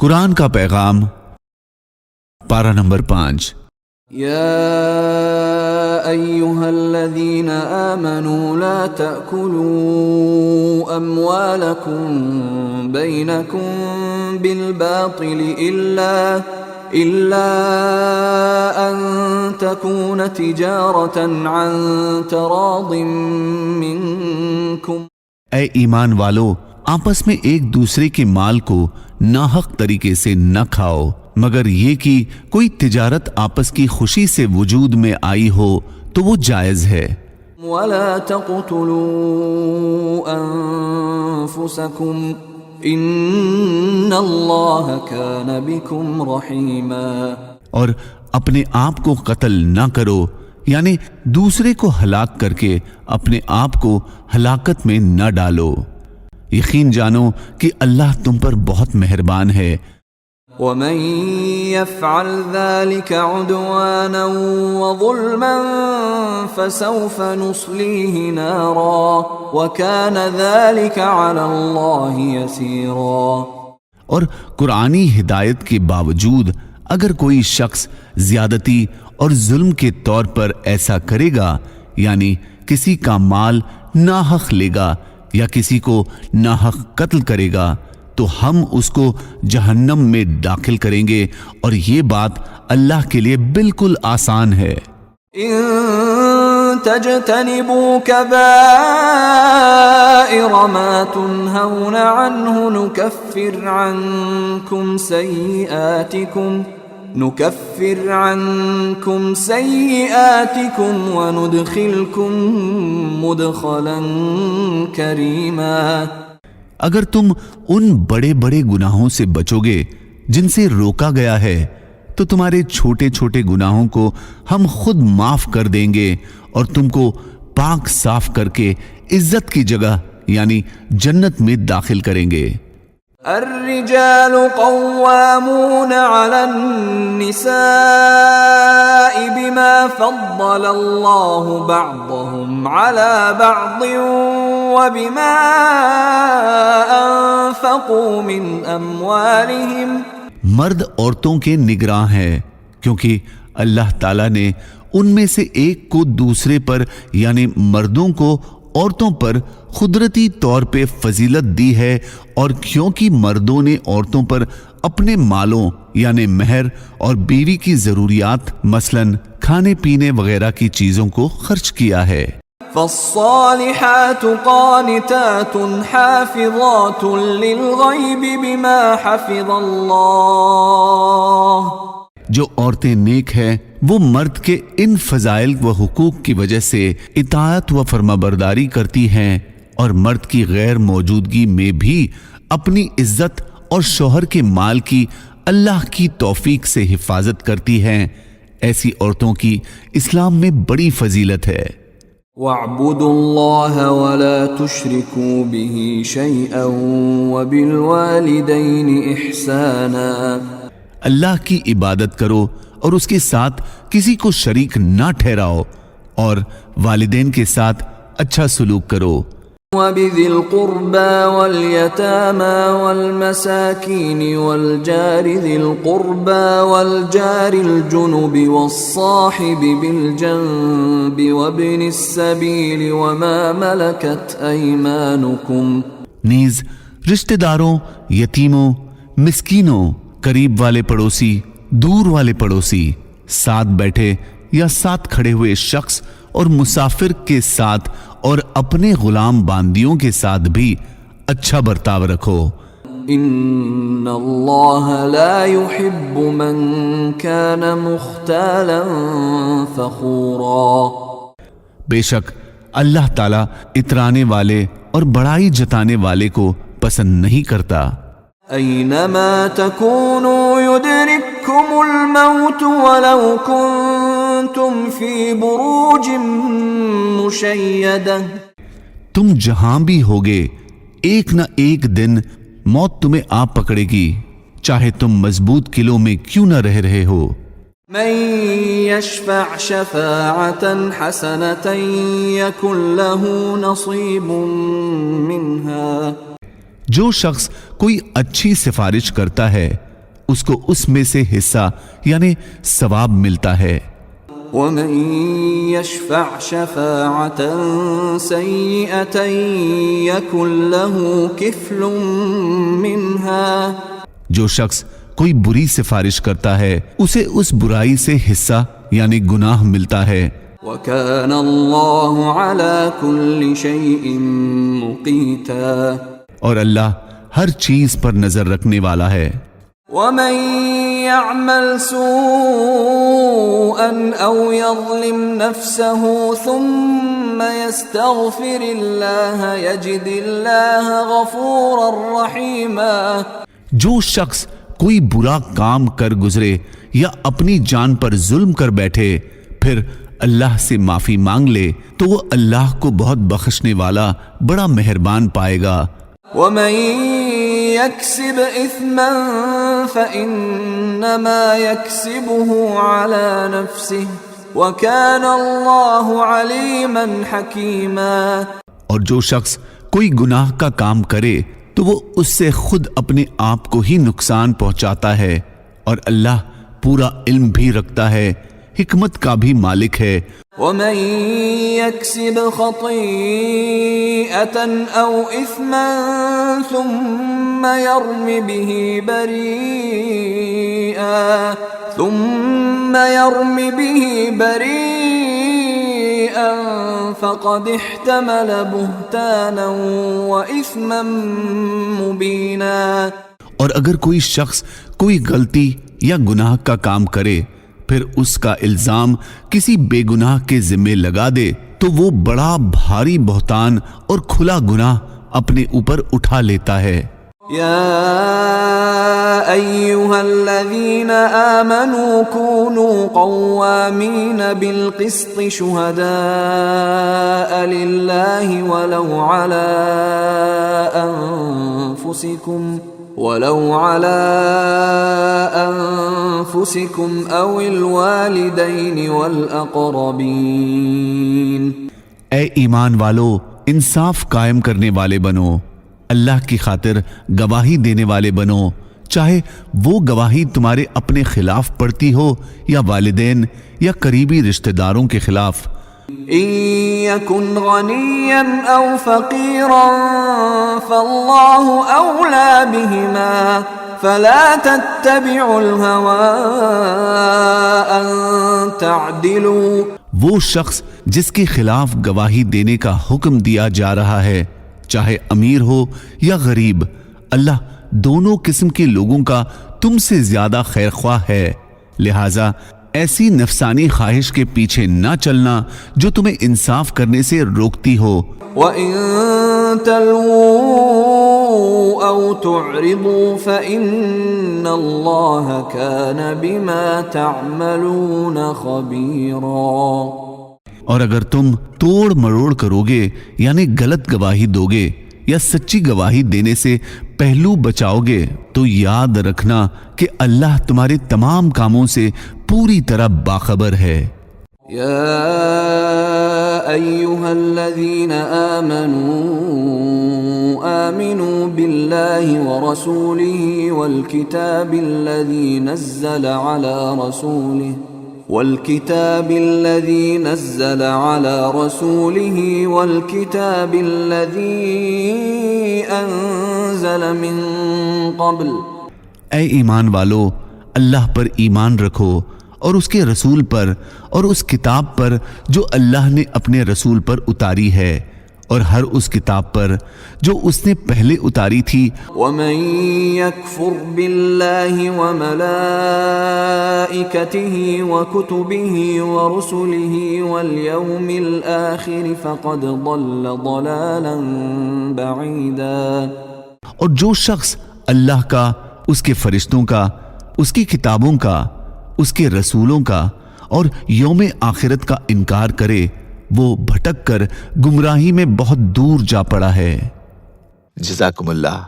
قرآن کا پیغام پارہ نمبر 5۔ يا أيها الذين آمنوا لا تأكلوا أموالكم بينكم بالباطل إلا أن تكون تجارة عن تراض منكم۔ اے ایمان والو، آپس میں ایک دوسرے کے مال کو ناحق طریقے سے نہ کھاؤ، مگر یہ کہ کوئی تجارت آپس کی خوشی سے وجود میں آئی ہو تو وہ جائز ہے۔ وَلَا تَقْتُلُوا أَنفُسَكُمْ إِنَّ اللَّهَ كَانَ بِكُمْ رَحِيمًا۔ اور اپنے آپ کو قتل نہ کرو، یعنی دوسرے کو ہلاک کر کے اپنے آپ کو ہلاکت میں نہ ڈالو، یقین جانو کہ اللہ تم پر بہت مہربان ہے۔ وَمَن يَفْعَلْ ذَلِكَ عُدْوَانًا وَظُلْمًا فَسَوْفَ نُصْلِيهِ نَارًا وَكَانَ ذَلِكَ عَلَى اللَّهِ يَسِيرًا۔ اور قرآنی ہدایت کے باوجود اگر کوئی شخص زیادتی اور ظلم کے طور پر ایسا کرے گا، یعنی کسی کا مال ناحق لے گا یا کسی کو ناحق قتل کرے گا، تو ہم اس کو جہنم میں داخل کریں گے، اور یہ بات اللہ کے لیے بالکل آسان ہے۔ ان تجتنبوا كبائر ما تنهون عنه نكفر عنكم سيئاتكم وندخلكم مدخلا كريما۔ اگر تم ان بڑے بڑے گناہوں سے بچو گے جن سے روکا گیا ہے تو تمہارے چھوٹے چھوٹے گناہوں کو ہم خود معاف کر دیں گے، اور تم کو پاک صاف کر کے عزت کی جگہ یعنی جنت میں داخل کریں گے۔ الرجال قوامون على النساء بما فضل الله بعضهم على بعض وبما انفقوا من اموالهم۔ مرد عورتوں کے نگراں ہیں، کیونکہ اللہ تعالیٰ نے ان میں سے ایک کو دوسرے پر یعنی مردوں کو عورتوں پر قدرتی طور پہ فضیلت دی ہے، اور کیونکہ مردوں نے عورتوں پر اپنے مالوں یعنی مہر اور بیوی کی ضروریات مثلاً کھانے پینے وغیرہ کی چیزوں کو خرچ کیا ہے۔ فالصالحات قانتات حافظات للغیب بما حفظ اللہ۔ جو عورتیں نیک ہیں وہ مرد کے ان فضائل و حقوق کی وجہ سے اطاعت و فرمانبرداری کرتی ہیں، اور مرد کی غیر موجودگی میں بھی اپنی عزت اور شوہر کے مال کی اللہ کی توفیق سے حفاظت کرتی ہیں۔ ایسی عورتوں کی اسلام میں بڑی فضیلت ہے۔ وَاعْبُدُوا اللَّهَ وَلَا تُشْرِكُوا بِهِ شَيْئًا وَبِالْوَالِدَيْنِ إِحْسَانًا۔ اللہ کی عبادت کرو اور اس کے ساتھ کسی کو شریک نہ ٹھہراؤ، اور والدین کے ساتھ اچھا سلوک کرو۔ وَبِذِي الْقُرْبَى وَالْيَتَامَى وَالْمَسَاكِينِ وَالْجَارِ ذِي الْقُرْبَى وَالْجَارِ الْجُنُبِ وَالصَّاحِبِ بِالْجَنبِ وَابْنِ السَّبِيلِ وَمَا مَلَكَتْ أَيْمَانُكُمْ۔ نیز رشتہ داروں، یتیموں، مسکینوں، قریب والے پڑوسی، دور والے پڑوسی، ساتھ بیٹھے یا ساتھ کھڑے ہوئے شخص اور مسافر کے ساتھ اور اپنے غلام باندیوں کے ساتھ بھی اچھا برتاؤ رکھو۔ ان اللہ لا يحب من كان مختالا فخورا۔ بے شک اللہ تعالیٰ اترانے والے اور بڑائی جتانے والے کو پسند نہیں کرتا۔ اینما تکونوا یدرککم الموت ولو کنتم فی بروج مشیدہ۔ تم جہاں بھی ہوگے ایک نہ ایک دن موت تمہیں آ پکڑے گی، چاہے تم مضبوط قلعوں میں کیوں نہ رہ رہے ہو۔ من یشفع شفاعة حسنة یکن له نصیب منها۔ جو شخص کوئی اچھی سفارش کرتا ہے اس کو اس میں سے حصہ یعنی ثواب ملتا ہے۔ ومن يشفع شفاعة سيئة يكن له كفل منها، جو شخص کوئی بری سفارش کرتا ہے اسے اس برائی سے حصہ یعنی گناہ ملتا ہے۔ وكان الله على كل شيء مقيتا، اور اللہ ہر چیز پر نظر رکھنے والا ہے۔ ومن يعمل سوءا او يظلم نفسه ثم يستغفر الله يجد الله غفورا رحيما، جو شخص کوئی برا کام کر گزرے یا اپنی جان پر ظلم کر بیٹھے پھر اللہ سے معافی مانگ لے تو وہ اللہ کو بہت بخشنے والا بڑا مہربان پائے گا۔ ومن يكسب اثما فانما يكسبه على نفسه وكان الله عليما حكيما، اور جو شخص کوئی گناہ کا کام کرے تو وہ اس سے خود اپنے آپ کو ہی نقصان پہنچاتا ہے، اور اللہ پورا علم بھی رکھتا ہے، حکمت کا بھی مالک ہے۔ ومن يكسب خطيئة او اثما ثم يرم به بريئا فقد احتمل بهتانا واثما مبينا، اور اگر کوئی شخص کوئی غلطی یا گناہ کا کام کرے پھر اس کا الزام کسی بے گناہ کے ذمے لگا دے تو وہ بڑا بھاری بہتان اور کھلا گناہ اپنے اوپر اٹھا لیتا ہے۔ یا ایھا الذین آمنوا كونوا قوامین بالقسط شہداء للہ ولو على أنفسكم أو الوالدين والأقربين، اے ایمان والو انصاف قائم کرنے والے بنو، اللہ کی خاطر گواہی دینے والے بنو، چاہے وہ گواہی تمہارے اپنے خلاف پڑتی ہو یا والدین یا قریبی رشتہ داروں کے خلاف۔ إن يكن غنيا أو فقيرا فالله أولى بهما فلا تتبعوا الهوى أن تعدلوا، وہ شخص جس کے خلاف گواہی دینے کا حکم دیا جا رہا ہے چاہے امیر ہو یا غریب، اللہ دونوں قسم کے لوگوں کا تم سے زیادہ خیر خواہ ہے، لہذا ایسی نفسانی خواہش کے پیچھے نہ چلنا جو تمہیں انصاف کرنے سے روکتی ہو۔ وَإِن تَلْوُوا أَوْ تُعْرِضُوا فَإِنَّ اللَّهَ كَانَ بِمَا تَعْمَلُونَ خَبِيرًا، اور اگر تم توڑ مروڑ کرو گے یعنی غلط گواہی دو گے یا سچی گواہی دینے سے پہلو بچاؤ گے تو یاد رکھنا کہ اللہ تمہارے تمام کاموں سے پوری طرح باخبر ہے۔ یا ایھا الذین آمنوا باللہ ورسولہ والکتاب الذی نزل على رسوله والكتاب الذي أنزل من قبل، اے ایمان والو اللہ پر ایمان رکھو اور اس کے رسول پر اور اس کتاب پر جو اللہ نے اپنے رسول پر اتاری ہے اور ہر اس کتاب پر جو اس نے پہلے اتاری تھی۔ وَمَن يَكْفُرْ بِاللَّهِ وَمَلَائِكَتِهِ وَكُتُبِهِ وَرُسُلِهِ وَالْيَوْمِ الْآخِرِ فَقَدْ ضَلَّ ضَلَالًا بَعِيدًا، اور جو شخص اللہ کا، اس کے فرشتوں کا، اس کی کتابوں کا، اس کے رسولوں کا اور یوم آخرت کا انکار کرے وہ بھٹک کر گمراہی میں بہت دور جا پڑا ہے۔ جزاکم اللہ۔